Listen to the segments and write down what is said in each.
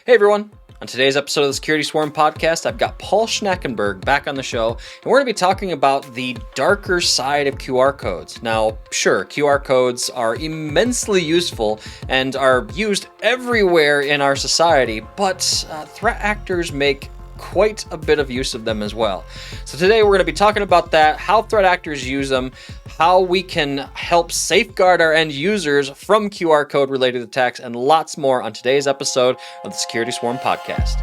Hey everyone! On today's episode of the Security Swarm podcast, I've got Paul Schnackenburg back on the show, and we're going to be talking about the darker side of QR codes. Now, sure, QR codes are immensely useful and are used everywhere in our society, but threat actors make quite a bit of use of them as well. So today we're going to be talking about that, how threat actors use them, how we can help safeguard our end users from QR code related attacks, and lots more on today's episode of the Security Swarm podcast.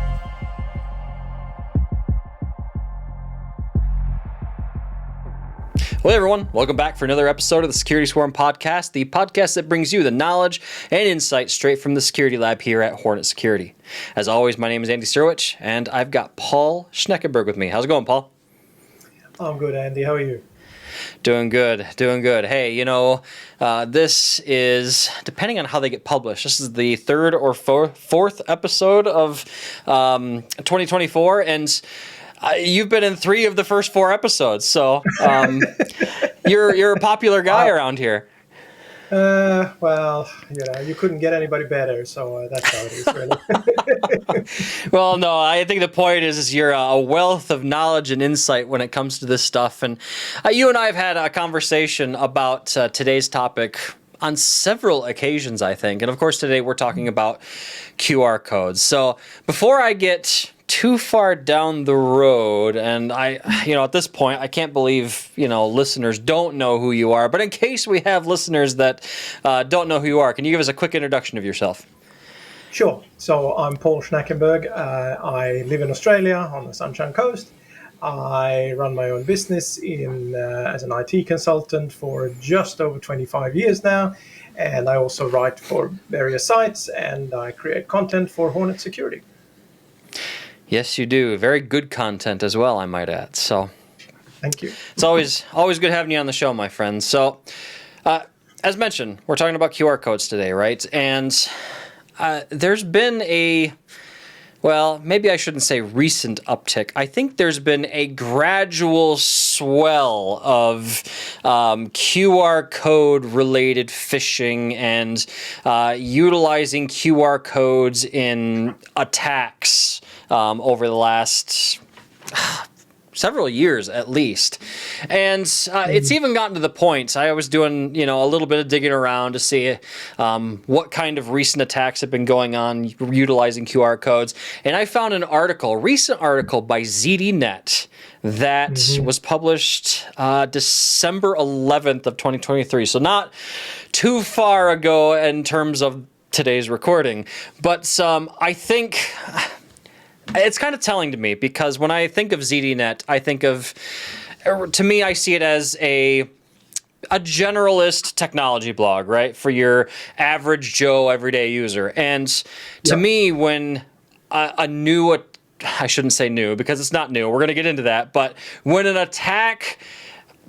Well, everyone, welcome back for another episode of the Security Swarm podcast, the podcast that brings you the knowledge and insight straight from the security lab here at Hornetsecurity. As always, my name is Andy Syrewicze, and I've got Paul Schnackenburg with me. How's it going, Paul? I'm good, Andy. How are you? Doing good. Hey, this is, depending on how they get published, this is the third or fourth episode of 2024, and you've been in 3 of the first 4 episodes, so you're a popular guy around here. Well, you couldn't get anybody better, so that's how it is, really. Well, no, I think the point is you're a wealth of knowledge and insight when it comes to this stuff, and you and I have had a conversation about today's topic on several occasions, I think, and of course today we're talking about QR codes. So before I get too far down the road, and at this point, I can't believe, listeners don't know who you are, but in case we have listeners that don't know who you are, can you give us a quick introduction of yourself? Sure. So I'm Paul Schnackenburg. I live in Australia on the Sunshine Coast. I run my own business as an IT consultant for just over 25 years now, and I also write for various sites, and I create content for Hornetsecurity. Yes, you do. Very good content as well, I might add. So, thank you. It's always good having you on the show, my friend. So, as mentioned, we're talking about QR codes today, right? And there's been maybe I shouldn't say recent uptick. I think there's been a gradual swell of QR code related phishing and utilizing QR codes in attacks over the last several years at least. And it's even gotten to the point, I was doing, a little bit of digging around to see what kind of recent attacks have been going on utilizing QR codes. And I found a recent article by ZDNet that was published December 11th of 2023. So not too far ago in terms of today's recording. But I think it's kind of telling to me, because when I think of ZDNet, I see it as a generalist technology blog, right? For your average Joe everyday user. And to me, when I shouldn't say new because it's not new, we're going to get into that, but when an attack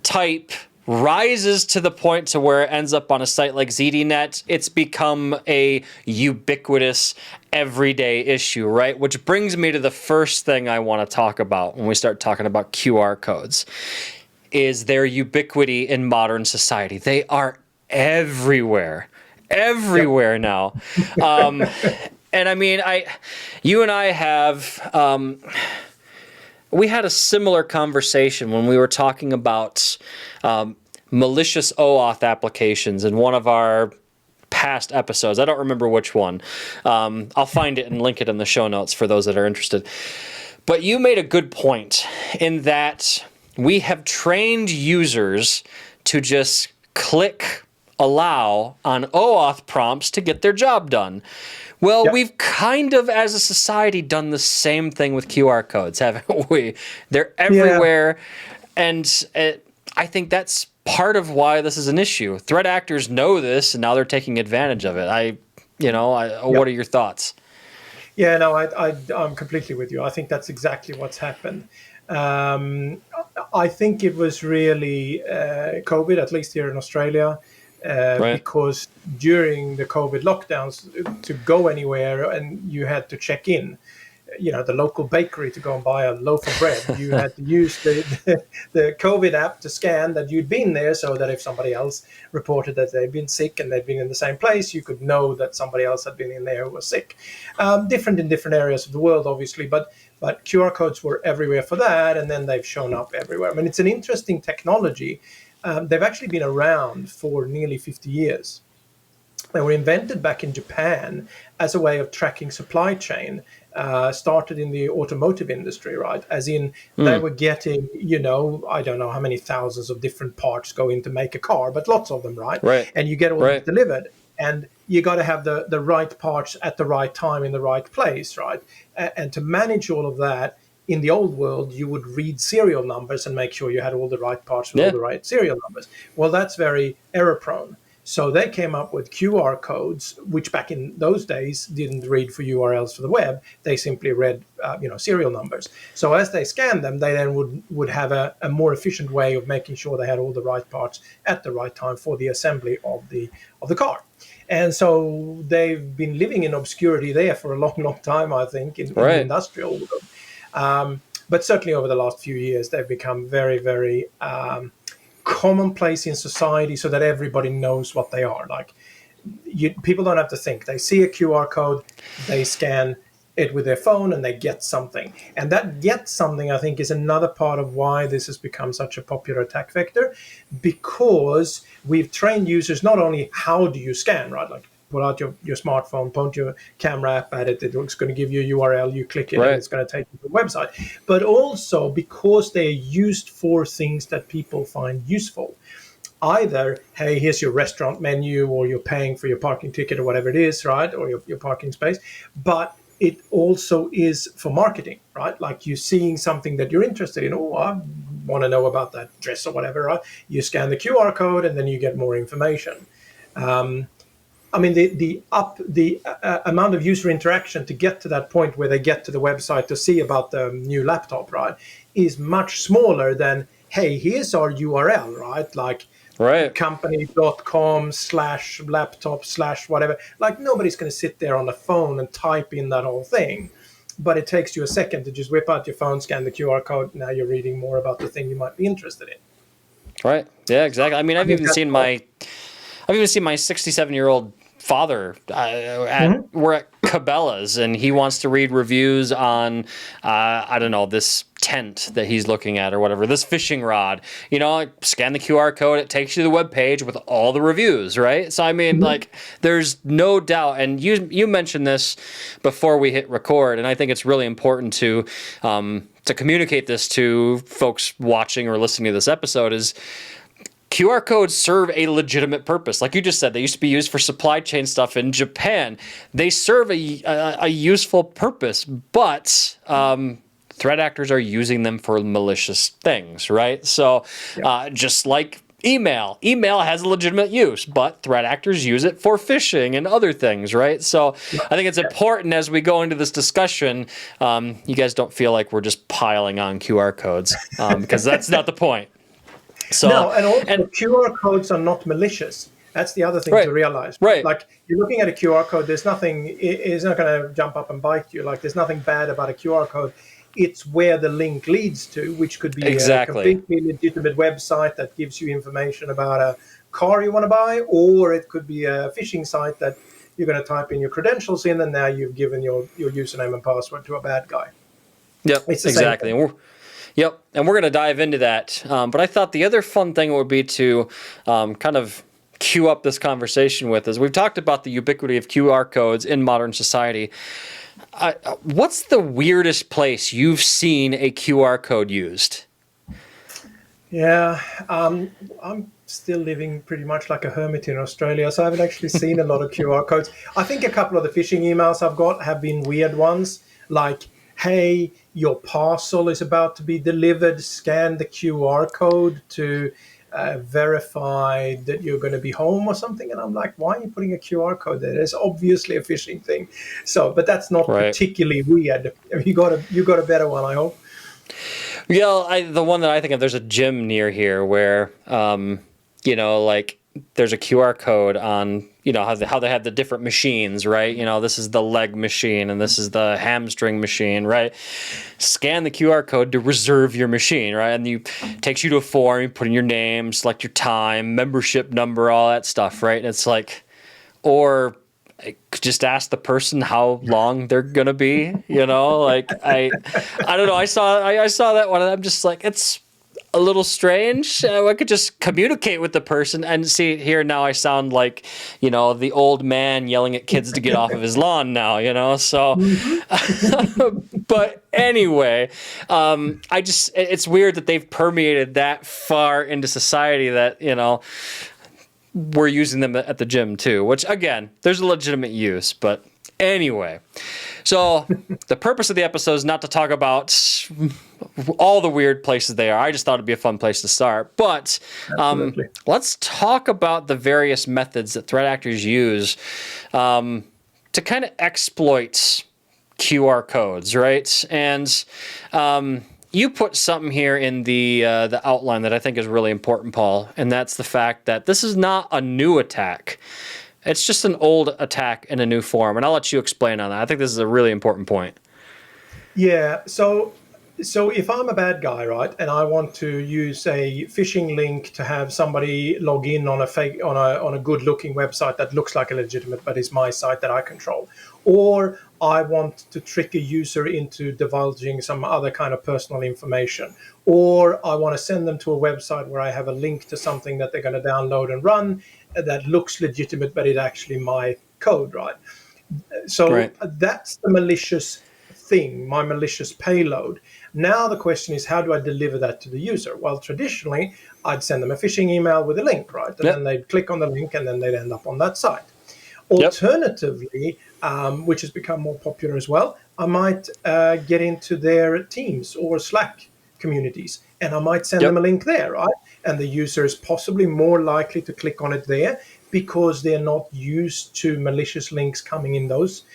type rises to the point to where it ends up on a site like ZDNet, it's become a ubiquitous everyday issue, right? Which brings me to the first thing I want to talk about when we start talking about QR codes, is their ubiquity in modern society. They are everywhere now. And I mean, you and I have, we had a similar conversation when we were talking about malicious OAuth applications in one of our past episodes. I don't remember which one. I'll find it and link it in the show notes for those that are interested. But you made a good point in that we have trained users to just click allow on OAuth prompts to get their job done. Well, we've kind of, as a society, done the same thing with QR codes, haven't we? They're everywhere, and I think that's part of why this is an issue. Threat actors know this, and now they're taking advantage of it. What are your thoughts? Yeah, no, I'm completely with you. I think that's exactly what's happened. I think it was really COVID, at least here in Australia, because during the COVID lockdowns, to go anywhere and you had to check in, the local bakery to go and buy a loaf of bread. You had to use the COVID app to scan that you'd been there, so that if somebody else reported that they'd been sick and they'd been in the same place, you could know that somebody else had been in there who was sick. Different in different areas of the world, obviously, but QR codes were everywhere for that, and then they've shown up everywhere. I mean, it's an interesting technology. They've actually been around for nearly 50 years. They were invented back in Japan as a way of tracking supply chain, started in the automotive industry, right? As in, they were getting, I don't know how many thousands of different parts go in to make a car, but lots of them, right? Right. And you get all them delivered. And you got to have the right parts at the right time in the right place, right? And to manage all of that, in the old world, you would read serial numbers and make sure you had all the right parts with all the right serial numbers. Well, that's very error prone. So they came up with QR codes, which back in those days didn't read for URLs for the web. They simply read, serial numbers. So as they scanned them, they then would have a more efficient way of making sure they had all the right parts at the right time for the assembly of the car. And so they've been living in obscurity there for a long, long time, I think, in the industrial world. But certainly over the last few years, they've become very, very commonplace in society, so that everybody knows what they are. Like, people don't have to think. They see a QR code, they scan it with their phone, and they get something. And that get something, I think, is another part of why this has become such a popular attack vector, because we've trained users not only how do you scan, right? Like, pull out your smartphone, point your camera app at it, it's going to give you a URL, you click it, and it's going to take you to the website. But also because they're used for things that people find useful. Either, hey, here's your restaurant menu, or you're paying for your parking ticket or whatever it is, right? Or your parking space. But it also is for marketing, right? Like, you're seeing something that you're interested in. Oh, I want to know about that dress or whatever, right? You scan the QR code and then you get more information. I mean, the amount of user interaction to get to that point where they get to the website to see about the new laptop, right, is much smaller than, hey, here's our URL, right? Like, company.com/laptop/ Like, nobody's going to sit there on the phone and type in that whole thing. But it takes you a second to just whip out your phone, scan the QR code. Now you're reading more about the thing you might be interested in. Right. Yeah, exactly. I mean, I've even seen my 67-year-old father we're at Cabela's, and he wants to read reviews on this tent that he's looking at or whatever, this fishing rod. Scan the QR code, it takes you to the web page with all the reviews, right? So I mean, like, there's no doubt, and you mentioned this before we hit record, and I think it's really important to communicate this to folks watching or listening to this episode, is QR codes serve a legitimate purpose. Like you just said, they used to be used for supply chain stuff in Japan. They serve a useful purpose, but threat actors are using them for malicious things, right? So just like email has a legitimate use, but threat actors use it for phishing and other things, right? So I think it's important as we go into this discussion, you guys don't feel like we're just piling on QR codes, because that's not the point. So, no, and also QR codes are not malicious. That's the other thing to realize. Right. Like, you're looking at a QR code, there's nothing, it's not going to jump up and bite you. Like, there's nothing bad about a QR code. It's where the link leads to, which could be a completely legitimate website that gives you information about a car you want to buy, or it could be a phishing site that you're going to type in your credentials in, and now you've given your username and password to a bad guy. Yep, exactly. Yep, and we're going to dive into that. But I thought the other fun thing would be to kind of cue up this conversation with is we've talked about the ubiquity of QR codes in modern society. What's the weirdest place you've seen a QR code used? Yeah, I'm still living pretty much like a hermit in Australia, so I haven't actually seen a lot of QR codes. I think a couple of the phishing emails I've got have been weird ones, like, hey, your parcel is about to be delivered, scan the QR code to verify that you're going to be home or something. And I'm like, why are you putting a QR code there? It's obviously a phishing thing. So, but that's not particularly weird. You got a better one, I hope. Yeah, the one that I think of, there's a gym near here where, like, there's a QR code on, how they have the different machines, right? This is the leg machine and this is the hamstring machine, right? Scan the QR code to reserve your machine, right? And it takes you to a form, you put in your name, select your time, membership number, all that stuff, right? And it's like, or just ask the person how long they're gonna be, like I don't know. I saw that one and I'm just like, it's a little strange. I could just communicate with the person. And see, here now I sound like, the old man yelling at kids to get off of his lawn now, so but anyway, it's weird that they've permeated that far into society that, we're using them at the gym too, which again, there's a legitimate use, but anyway. So the purpose of the episode is not to talk about all the weird places they are. I just thought it'd be a fun place to start. But let's talk about the various methods that threat actors use to kind of exploit QR codes, right? And you put something here in the outline that I think is really important, Paul, and that's the fact that this is not a new attack. It's just an old attack in a new form, and I'll let you explain on that. I think this is a really important point. Yeah, so if I'm a bad guy, right, and I want to use a phishing link to have somebody log in on a good-looking website that looks like a legitimate but is my site that I control, or I want to trick a user into divulging some other kind of personal information, or I want to send them to a website where I have a link to something that they're going to download and run that looks legitimate, but it's actually my code, right? So That's the malicious thing, my malicious payload. Now the question is, how do I deliver that to the user? Well, traditionally, I'd send them a phishing email with a link, right? And then they'd click on the link and then they'd end up on that site. Alternatively, which has become more popular as well, I might get into their Teams or Slack communities, and I might send them a link there, right? And the user is possibly more likely to click on it there because they're not used to malicious links coming in those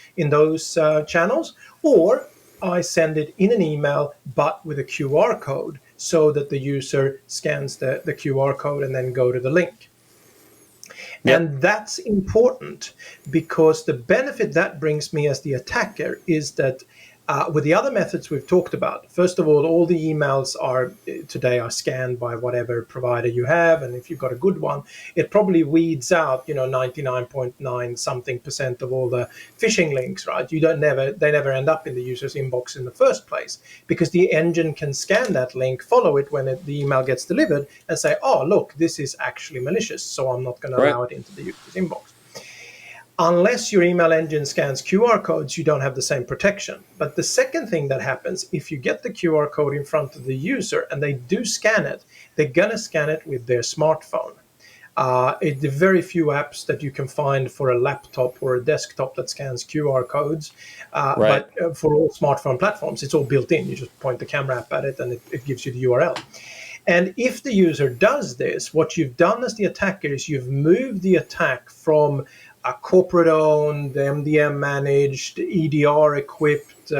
channels. Or I send it in an email, but with a QR code, so that the user scans the QR code and then go to the link. And that's important because the benefit that brings me as the attacker is that with the other methods we've talked about, first of all the emails today are scanned by whatever provider you have, and if you've got a good one, it probably weeds out 99.9 something % of all the phishing links, right? They never end up in the user's inbox in the first place because the engine can scan that link, follow it when the email gets delivered, and say, oh look, this is actually malicious, so I'm not going to allow it into the user's inbox. Unless your email engine scans QR codes, you don't have the same protection. But the second thing that happens, if you get the QR code in front of the user and they do scan it, they're going to scan it with their smartphone. The very few apps that you can find for a laptop or a desktop that scans QR codes, but for all smartphone platforms, it's all built in. You just point the camera app at it and it gives you the URL. And if the user does this, what you've done as the attacker is you've moved the attack from a corporate-owned, MDM-managed, EDR-equipped,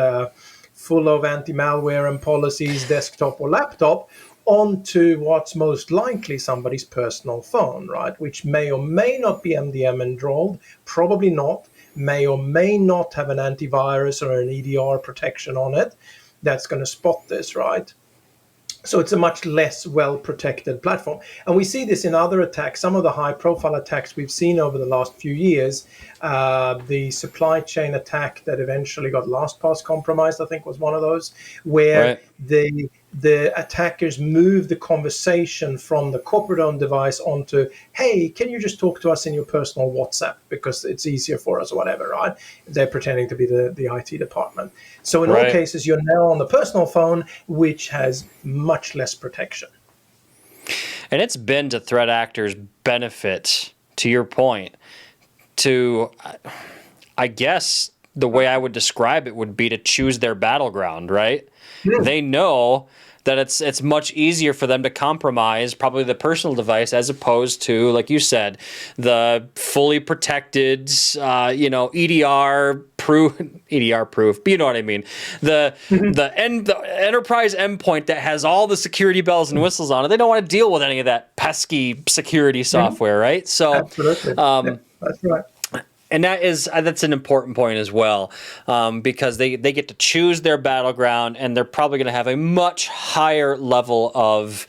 full of anti-malware and policies, desktop or laptop, onto what's most likely somebody's personal phone, right? Which may or may not be MDM enrolled, probably not, may or may not have an antivirus or an EDR protection on it that's going to spot this, right? So it's a much less well-protected platform. And we see this in other attacks. Some of the high-profile attacks we've seen over the last few years, the supply chain attack that eventually got LastPass compromised, I think was one of those, where the attackers moved the conversation from the corporate-owned device onto, hey, can you just talk to us in your personal WhatsApp because it's easier for us or whatever, right? They're pretending to be the IT department. So in all cases, you're now on the personal phone, which has much less protection. And it's been to threat actors' benefit, to your point, to, I guess the way I would describe it would be to choose their battleground, right? They know that it's much easier for them to compromise probably the personal device as opposed to, like you said, the fully protected, EDR proof, but you know what I mean. The enterprise endpoint that has all the security bells and whistles on it. They don't want to deal with any of that pesky security software, right? So, absolutely. That's right. And that's an important point as well, because they get to choose their battleground, and they're probably going to have a much higher level of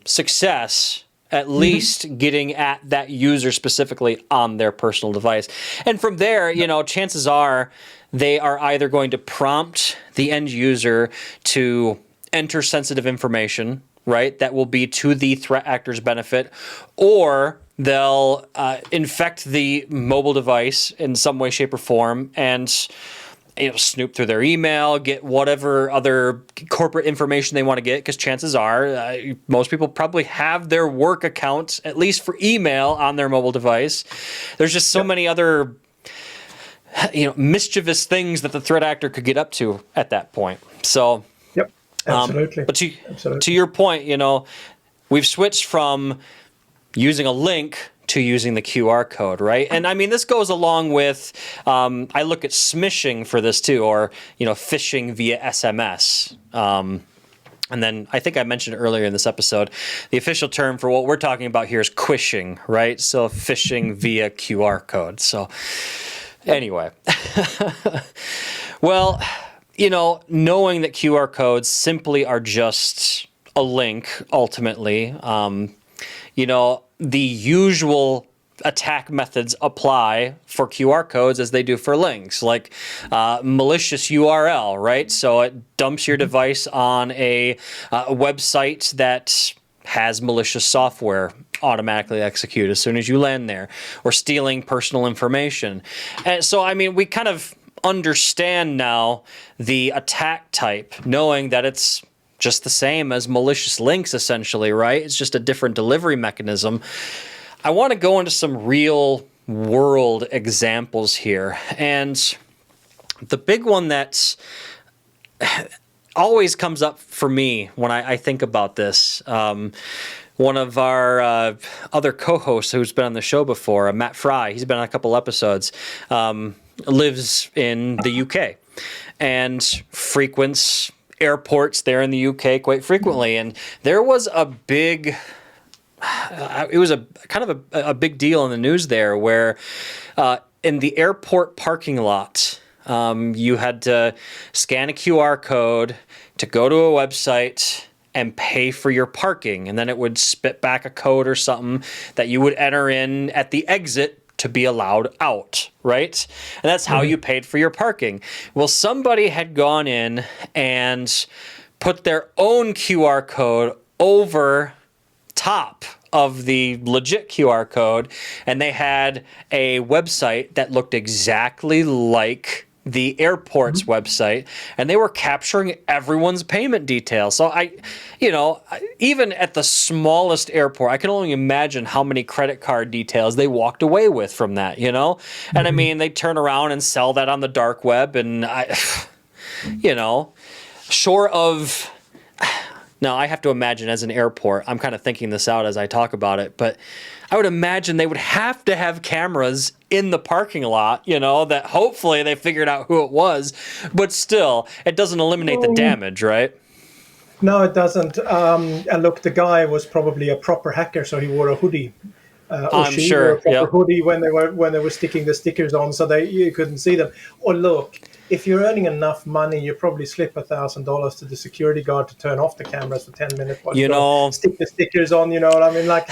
success, at least getting at that user specifically on their personal device. And from there, chances are they are either going to prompt the end user to enter sensitive information, right? That will be to the threat actor's benefit, or they'll infect the mobile device in some way, shape, or form, and snoop through their email, get whatever other corporate information they want to get, because chances are most people probably have their work account, at least for email, on their mobile device. There's just so many other mischievous things that the threat actor could get up to at that point. So, yep, absolutely. But to your point, we've switched from using a link to using the QR code, right? And I mean, this goes along with, I look at smishing for this too, or, phishing via SMS. And then I think I mentioned earlier in this episode, the official term for what we're talking about here is quishing, right? So phishing via QR code. So anyway, well, knowing that QR codes simply are just a link ultimately, the usual attack methods apply for QR codes as they do for links, like malicious URL, right? So it dumps your device on a website that has malicious software automatically execute as soon as you land there, or stealing personal information. And so, I mean, we kind of understand now the attack type, knowing that it's just the same as malicious links, essentially, right? It's just a different delivery mechanism. I want to go into some real world examples here. And the big one that always comes up for me when I think about this, one of our other co-hosts who's been on the show before, Matt Fry, he's been on a couple episodes, lives in the UK and frequents airports there in the UK quite frequently. And there was a big, it was a kind of a big deal in the news there, where in the airport parking lot, you had to scan a QR code to go to a website and pay for your parking. And then it would spit back a code or something that you would enter in at the exit to be allowed out, right? And that's how you paid for your parking. Well, somebody had gone in and put their own QR code over top of the legit QR code, and they had a website that looked exactly like the airport's website, and they were capturing everyone's payment details. So even at the smallest airport, I can only imagine how many credit card details they walked away with from that, And I mean, they turn around and sell that on the dark web, and short of, now I have to imagine as an airport, I'm kind of thinking this out as I talk about it, but I would imagine they would have to have cameras in the parking lot, that hopefully they figured out who it was, but still, it doesn't eliminate the damage, right? No, it doesn't. And look, the guy was probably a proper hacker, so he wore a hoodie. I'm sure. Wore a proper hoodie when they were sticking the stickers on, so you couldn't see them. Or look, if you're earning enough money, you probably slip $1,000 to the security guard to turn off the cameras for 10 minutes while stick the stickers on. You know what I mean? Like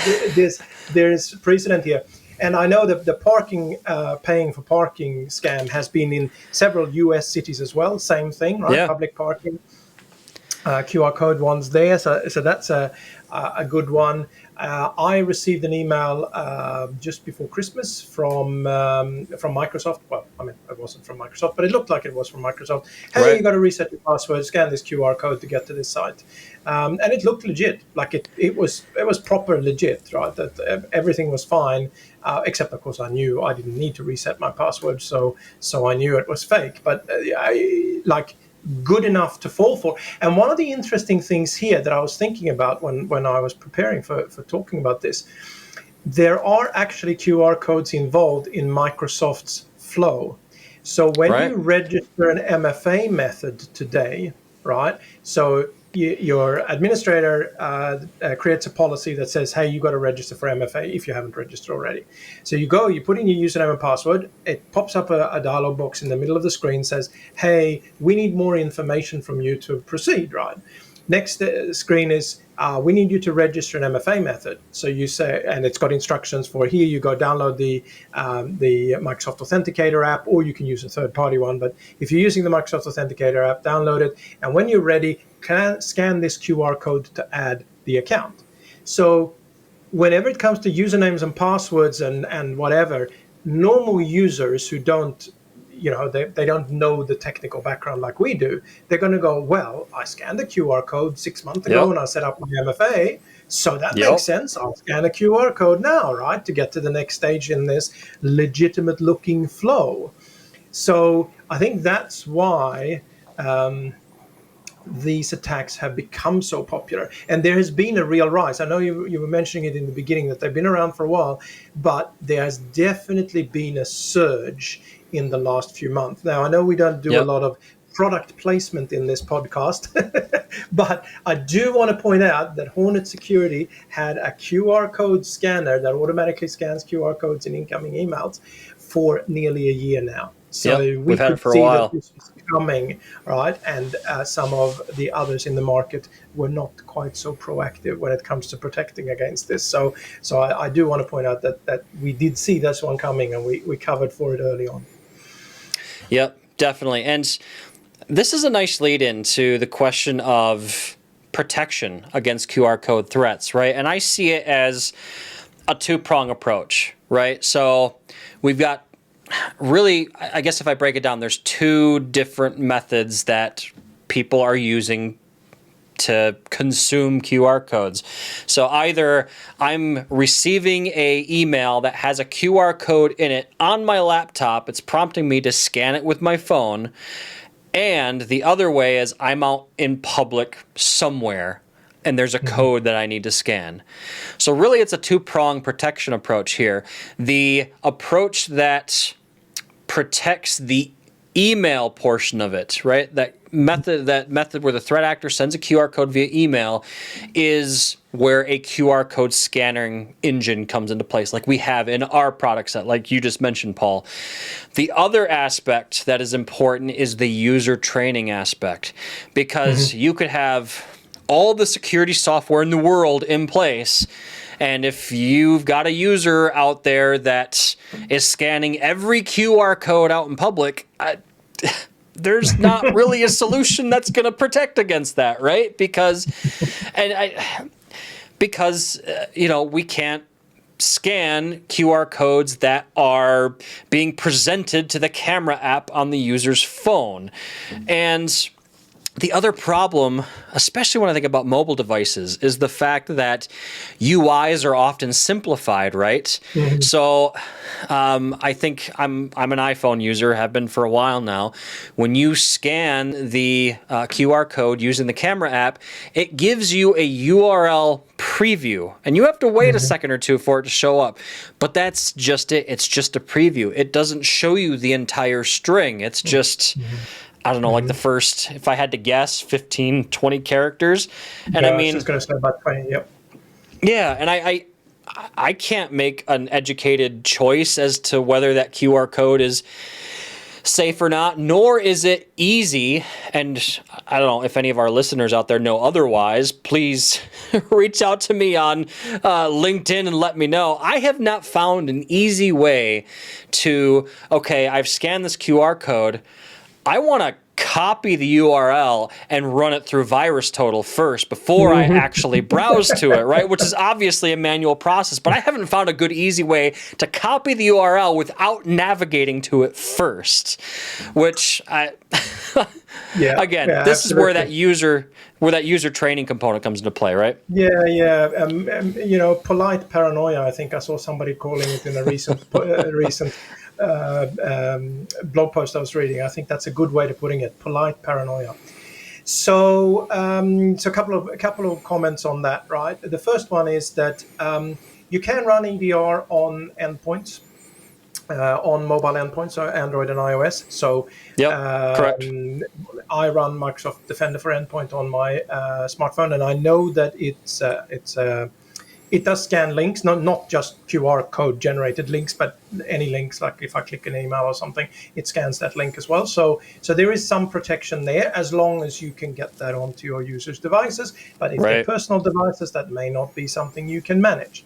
there's precedent here. And I know that the parking, paying for parking scam has been in several U.S. cities as well. Same thing, right? Yeah. Public parking, QR code ones there. So that's a good one. I received an email just before Christmas from Microsoft. Well, I mean, it wasn't from Microsoft, but it looked like it was from Microsoft. Hey, right. You got to reset your password, scan this QR code to get to this site. And it looked legit. Like it was proper legit, right? That everything was fine, except of course I knew I didn't need to reset my password, so I knew it was fake. But good enough to fall for. And one of the interesting things here that I was thinking about when I was preparing for talking about this, there are actually QR codes involved in Microsoft's flow. So when you register an MFA method today, right? So your administrator creates a policy that says, hey, you got to register for MFA if you haven't registered already. So you put in your username and password. It pops up a dialog box in the middle of the screen, says, hey, we need more information from you to proceed, right? Next screen is, we need you to register an MFA method. So you say, and it's got instructions for here, you go download the Microsoft Authenticator app, or you can use a third-party one. But if you're using the Microsoft Authenticator app, download it. And when you're ready, scan this QR code to add the account. So whenever it comes to usernames and passwords and whatever, normal users who don't, they don't know the technical background like we do, they're going to go, well, I scanned the QR code 6 months ago when I set up my MFA, so that makes sense. I'll scan a QR code now, right, to get to the next stage in this legitimate looking flow. So I think that's why these attacks have become so popular. And there has been a real rise. I know you were mentioning it in the beginning that they've been around for a while, but there has definitely been a surge in the last few months. Now, I know we don't do a lot of product placement in this podcast, but I do want to point out that Hornetsecurity had a QR code scanner that automatically scans QR codes in incoming emails for nearly a year now. So we've had it for a while. That this was coming, right? And some of the others in the market were not quite so proactive when it comes to protecting against this. So I do want to point out that we did see this one coming, and we covered for it early on. Yep, definitely. And this is a nice lead into the question of protection against QR code threats, right? And I see it as a two-prong approach, right? So we've got really, I guess if I break it down, there's two different methods that people are using to consume QR codes. So either I'm receiving a email that has a QR code in it on my laptop, it's prompting me to scan it with my phone, and the other way is I'm out in public somewhere and there's a code that I need to scan. So really it's a two-prong protection approach here. The approach that protects the email portion of it, right? That method where the threat actor sends a QR code via email is where a QR code scanning engine comes into place, like we have in our product set, like you just mentioned, Paul. The other aspect that is important is the user training aspect, because you could have all the security software in the world in place, and if you've got a user out there that is scanning every QR code out in public, there's not really a solution that's going to protect against that, right? Because we can't scan QR codes that are being presented to the camera app on the user's phone. And the other problem, especially when I think about mobile devices, is the fact that UIs are often simplified, right? So I think I'm an iPhone user, have been for a while now. When you scan the QR code using the camera app, it gives you a URL preview, and you have to wait a second or two for it to show up. But that's just it. It's just a preview. It doesn't show you the entire string. It's just... I don't know, like the first, if I had to guess, 15, 20 characters. And I mean, I was just going to say about 20, yep. Yeah, and I can't make an educated choice as to whether that QR code is safe or not, nor is it easy. And I don't know if any of our listeners out there know otherwise, please reach out to me on LinkedIn and let me know. I have not found an easy way to, okay, I've scanned this QR code, I want to copy the URL and run it through VirusTotal first before I actually browse to it, right? Which is obviously a manual process, but I haven't found a good, easy way to copy the URL without navigating to it first, which this absolutely. is where that user training component comes into play, right? Polite paranoia, I think I saw somebody calling it in a recent blog post I was reading. I think that's a good way of putting it. Polite paranoia. So, a couple of comments on that. Right. The first one is that you can run EDR on endpoints. on mobile endpoints, so Android and iOS. So Correct. I run Microsoft Defender for Endpoint on my smartphone, and I know that it does scan links, not just QR code generated links, but any links. Like if I click an email or something, it scans that link as well. So there is some protection there, as long as you can get that onto your users' devices. But if they're personal devices, that may not be something you can manage.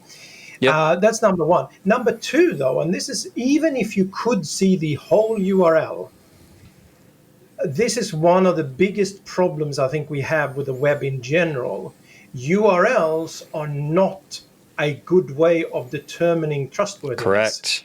That's number one. Number two, though, and this is even if you could see the whole URL, this is one of the biggest problems I think we have with the web in general. URLs are not a good way of determining trustworthiness.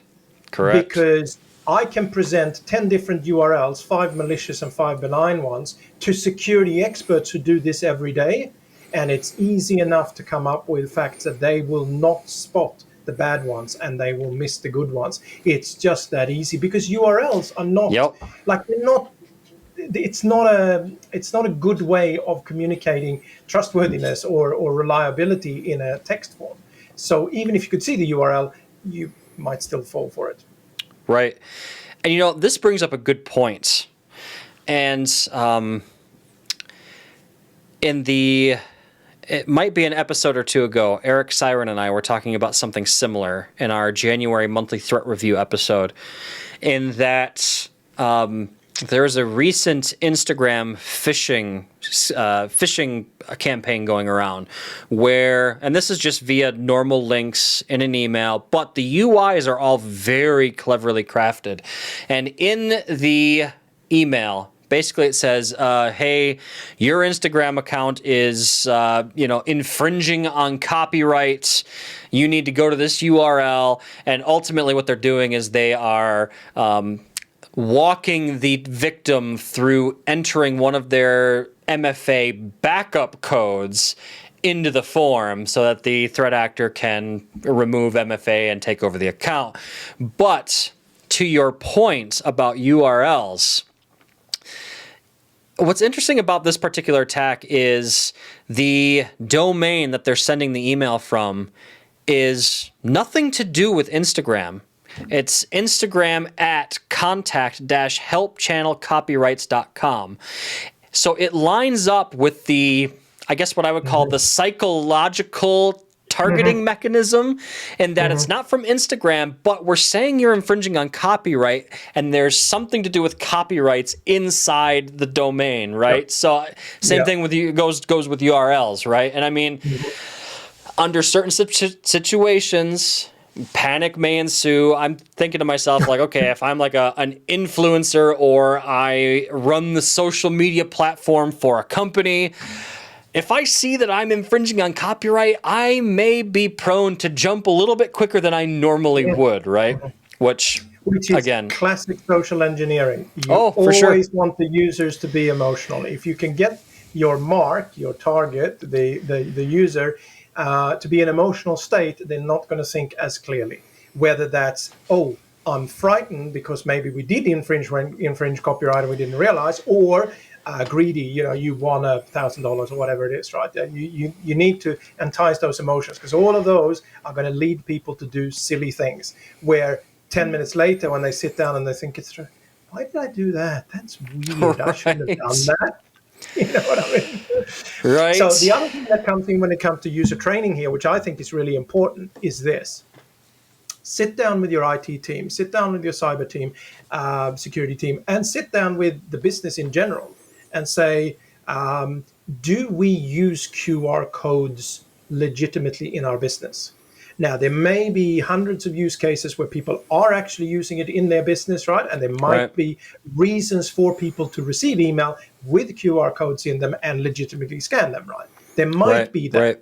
Correct. Because I can present 10 different URLs, 5 malicious and 5 benign ones, to security experts who do this every day. And it's easy enough to come up with facts that they will not spot the bad ones and they will miss the good ones. It's just that easy, because URLs are not it's not a good way of communicating trustworthiness or reliability in a text form. So even if you could see the URL, you might still fall for it. Right. And this brings up a good point. And it might be an episode or two ago, Eric Siren and I were talking about something similar in our January monthly threat review episode, in that there's a recent Instagram phishing campaign going around where, and this is just via normal links in an email, but the UIs are all very cleverly crafted. And in the email, basically it says, hey, your Instagram account is, infringing on copyright. You need to go to this URL. And ultimately what they're doing is they are walking the victim through entering one of their MFA backup codes into the form so that the threat actor can remove MFA and take over the account. But to your point about URLs, what's interesting about this particular attack is the domain that they're sending the email from is nothing to do with Instagram. It's Instagram at contact-helpchannelcopyrights.com. So it lines up with the, I guess what I would call the psychological targeting mechanism, and that it's not from Instagram, but we're saying you're infringing on copyright, and there's something to do with copyrights inside the domain, right? So same thing with goes with URLs, right? And I mean, under certain situations, panic may ensue. I'm thinking to myself, like, okay, if I'm like an influencer or I run the social media platform for a company, if I see that I'm infringing on copyright, I may be prone to jump a little bit quicker than I normally would, right? Which is, again, classic social engineering. You always want the users to be emotional. If you can get your mark, your target, the user, to be in an emotional state, they're not going to think as clearly. Whether that's, I'm frightened because maybe we did infringe copyright and we didn't realize, or greedy, you won $1,000 or whatever it is, right? You need to entice those emotions, because all of those are going to lead people to do silly things, where 10 minutes later when they sit down and they think it's true, why did I do that? That's weird. I shouldn't have done that. You know what I mean? Right. So the other thing that comes in when it comes to user training here, which I think is really important, is this. Sit down with your IT team, sit down with your cyber team, security team, and sit down with the business in general and say, do we use QR codes legitimately in our business? Now, there may be hundreds of use cases where people are actually using it in their business, right? And there might be reasons for people to receive email with QR codes in them and legitimately scan them, right? There might be that. Right.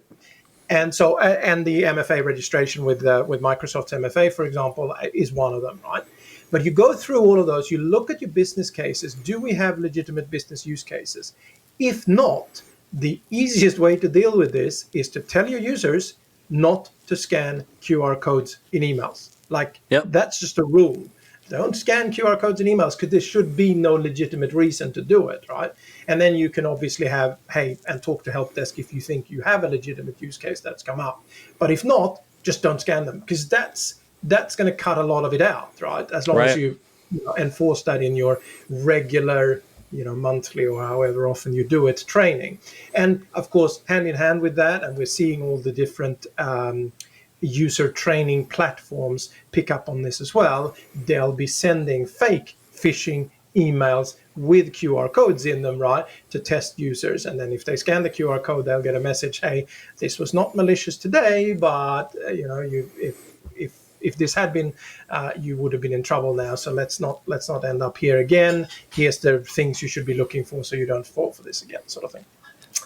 And so, and the MFA registration with Microsoft's MFA, for example, is one of them, right? But you go through all of those, you look at your business cases. Do we have legitimate business use cases? If not, the easiest way to deal with this is to tell your users not to scan QR codes in emails. That's just a rule. Don't scan QR codes in emails, because there should be no legitimate reason to do it, right? And then you can obviously and talk to help desk if you think you have a legitimate use case that's come up. But if not, just don't scan them, because that's that's going to cut a lot of it out, right? As long as Right. you enforce that in your regular, monthly or however often you do it, training. And of course, hand in hand with that, and we're seeing all the different user training platforms pick up on this as well. They'll be sending fake phishing emails with QR codes in them, right, to test users. And then if they scan the QR code, they'll get a message, hey, this was not malicious today, but if this had been, you would have been in trouble now. So let's not end up here again. Here's the things you should be looking for so you don't fall for this again, sort of thing.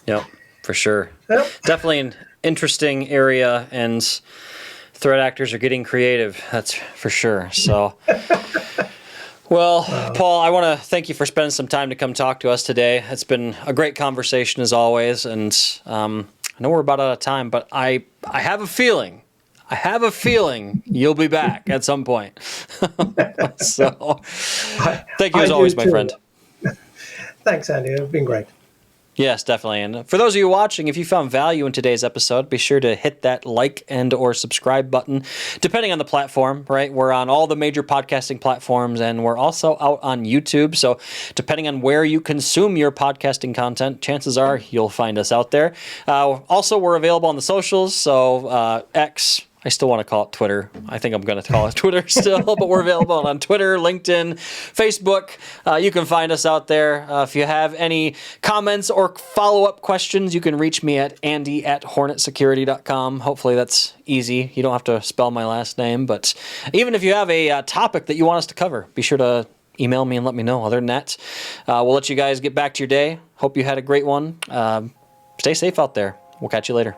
Yep, for sure. Yep. Definitely an interesting area, and threat actors are getting creative. That's for sure. So, well, Paul, I want to thank you for spending some time to come talk to us today. It's been a great conversation as always, and I know we're about out of time, but I have a feeling you'll be back at some point. So, thank you as always, my friend. Thanks, Andy. It's been great. Yes, definitely. And for those of you watching, if you found value in today's episode, be sure to hit that like and or subscribe button, depending on the platform, right? We're on all the major podcasting platforms, and we're also out on YouTube. So depending on where you consume your podcasting content, chances are you'll find us out there. Also, we're available on the socials. So X, I still want to call it Twitter. I think I'm going to call it Twitter still, but we're available on Twitter, LinkedIn, Facebook. You can find us out there. If you have any comments or follow-up questions, you can reach me at andy@hornetsecurity.com. Hopefully that's easy. You don't have to spell my last name, but even if you have a topic that you want us to cover, be sure to email me and let me know. Other than that, we'll let you guys get back to your day. Hope you had a great one. Stay safe out there. We'll catch you later.